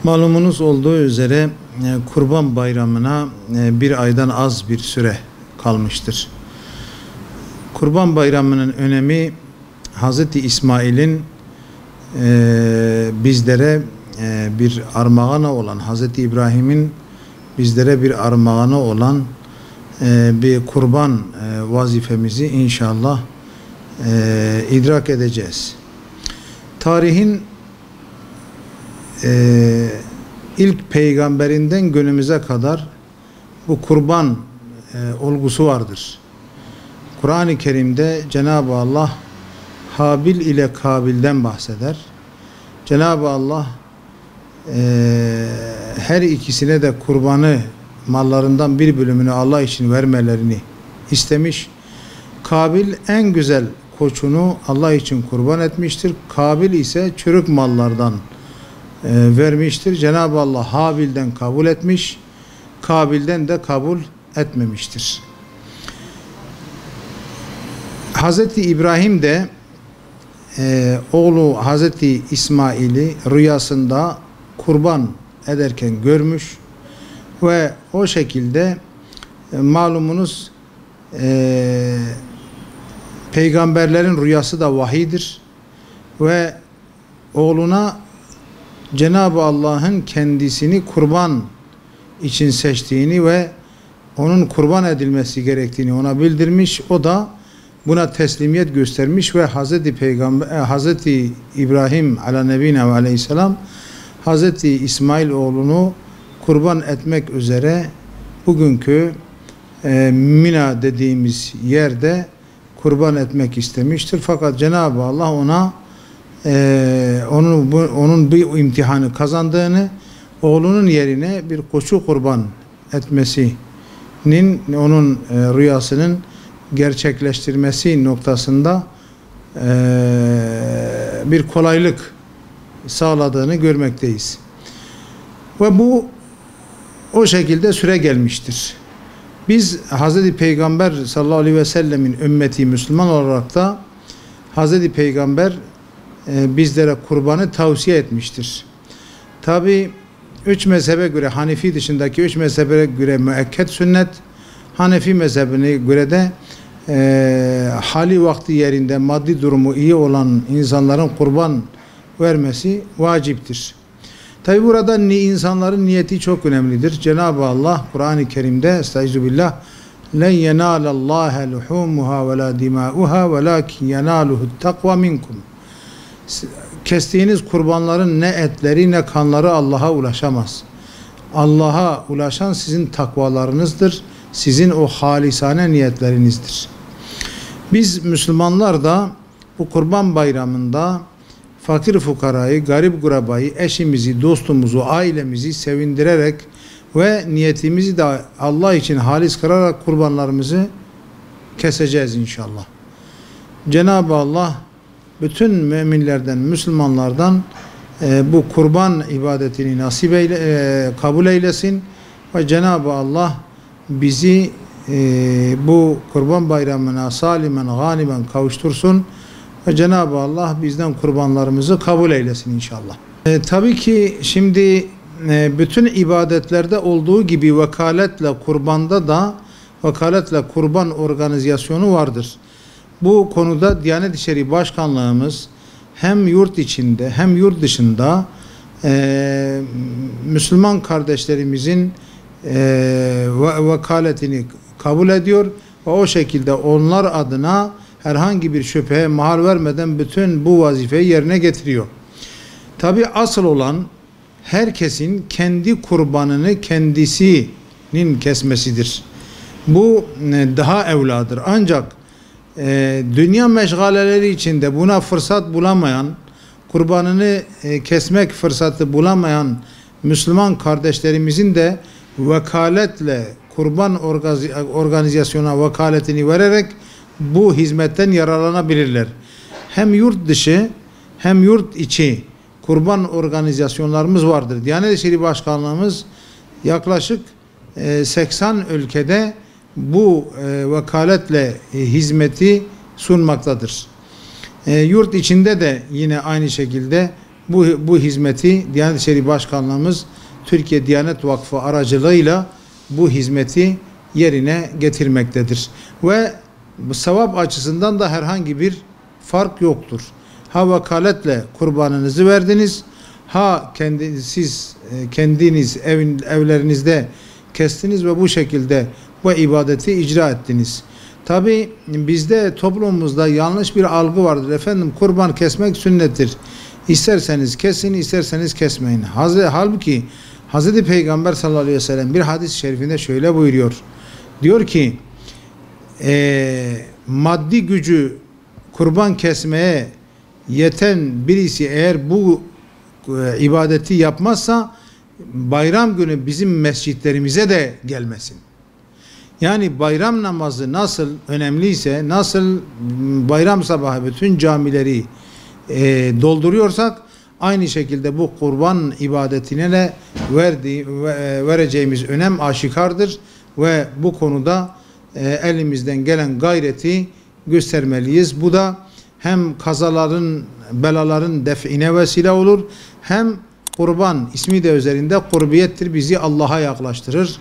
Malumunuz olduğu üzere Kurban Bayramı'na bir aydan az bir süre kalmıştır. Kurban Bayramı'nın önemi Hz. İsmail'in bizlere bir armağanı olan, Hz. İbrahim'in bizlere bir armağanı olan bir kurban vazifemizi inşallah idrak edeceğiz. Tarihin ilk peygamberinden günümüze kadar bu kurban olgusu vardır. Kur'an-ı Kerim'de Cenab-ı Allah Habil ile Kabil'den bahseder. Cenab-ı Allah her ikisine de kurbanı, mallarından bir bölümünü Allah için vermelerini istemiş. Kabil en güzel koçunu Allah için kurban etmiştir. Kabil ise çürük mallardan vermiştir. Cenab-ı Allah Habil'den kabul etmiş, Kabil'den de kabul etmemiştir. Hz. İbrahim de oğlu Hz. İsmail'i rüyasında kurban ederken görmüş ve o şekilde malumunuz peygamberlerin rüyası da vahiydir ve oğluna Cenab-ı Allah'ın kendisini kurban için seçtiğini ve onun kurban edilmesi gerektiğini ona bildirmiş. O da buna teslimiyet göstermiş ve Hz. İbrahim ala nebine ve aleyhisselam Hz. İsmail oğlunu kurban etmek üzere bugünkü Mina dediğimiz yerde kurban etmek istemiştir. Fakat Cenab-ı Allah ona onun bir imtihanı kazandığını, oğlunun yerine bir koçu kurban etmesinin, onun rüyasının gerçekleştirmesi noktasında bir kolaylık sağladığını görmekteyiz. Ve bu o şekilde süre gelmiştir. Biz Hz. Peygamber sallallahu aleyhi ve sellemin ümmeti Müslüman olarak da Hz. Peygamber bizlere kurbanı tavsiye etmiştir. Tabi 3 mezhebe göre, Hanefi dışındaki 3 mezhebe göre müekked sünnet, Hanefi mezhebine göre de hali vakti yerinde maddi durumu iyi olan insanların kurban vermesi vaciptir. Tabi burada insanların niyeti çok önemlidir. Cenab-ı Allah Kur'an-ı Kerim'de estaizubillah لَنْ يَنَالَ اللّٰهَ لُحُومُهَا وَلَا دِمَاؤُهَا وَلَاكِنْ يَنَالُهُ التَّقْوَ مِنْكُمْ. Kestiğiniz kurbanların ne etleri ne kanları Allah'a ulaşamaz. Allah'a ulaşan sizin takvalarınızdır. Sizin o halisane niyetlerinizdir. Biz Müslümanlar da bu kurban bayramında fakir fukarayı, garip gurabayı, eşimizi, dostumuzu, ailemizi sevindirerek ve niyetimizi de Allah için halis kırarak kurbanlarımızı keseceğiz inşallah. Cenab-ı Allah bütün müminlerden, Müslümanlardan bu kurban ibadetini nasip kabul eylesin ve Cenab-ı Allah bizi bu kurban bayramına salimen, ganimen kavuştursun ve Cenab-ı Allah bizden kurbanlarımızı kabul eylesin inşallah. Tabii ki şimdi bütün ibadetlerde olduğu gibi vekaletle kurbanda da vekaletle kurban organizasyonu vardır. Bu konuda Diyanet İşleri Başkanlığımız hem yurt içinde hem yurt dışında Müslüman kardeşlerimizin vekaletini kabul ediyor ve o şekilde onlar adına herhangi bir şüpheye mahal vermeden bütün bu vazifeyi yerine getiriyor. Tabi asıl olan herkesin kendi kurbanını kendisinin kesmesidir. Bu daha evladır. Ancak dünya meşgaleleri içinde buna fırsat bulamayan, kurbanını kesmek fırsatı bulamayan Müslüman kardeşlerimizin de vekaletle kurban organizasyona vekaletini vererek bu hizmetten yararlanabilirler. Hem yurt dışı hem yurt içi kurban organizasyonlarımız vardır. Diyanet İşleri Başkanlığımız yaklaşık 80 ülkede bu vekaletle hizmeti sunmaktadır. Yurt içinde de yine aynı şekilde bu hizmeti Diyanet İşleri Başkanlığımız Türkiye Diyanet Vakfı aracılığıyla bu hizmeti yerine getirmektedir. Ve sevap açısından da herhangi bir fark yoktur. Ha vakaletle kurbanınızı verdiniz, ha siz kendiniz evlerinizde kestiniz ve bu şekilde bu ibadeti icra ettiniz. Tabi bizde, toplumumuzda yanlış bir algı vardır. Efendim, kurban kesmek sünnettir. İsterseniz kesin, isterseniz kesmeyin. Halbuki Hz. Peygamber sallallahu aleyhi ve sellem bir hadis-i şerifinde şöyle buyuruyor. Diyor ki, maddi gücü kurban kesmeye yeten birisi eğer bu ibadeti yapmazsa bayram günü bizim mescitlerimize de gelmesin. Yani bayram namazı nasıl önemliyse, nasıl bayram sabahı bütün camileri dolduruyorsak, aynı şekilde bu kurban ibadetine de vereceğimiz önem aşikardır ve bu konuda elimizden gelen gayreti göstermeliyiz. Bu da hem kazaların, belaların def'ine vesile olur, hem kurban ismi de üzerinde kurbiyettir, bizi Allah'a yaklaştırır.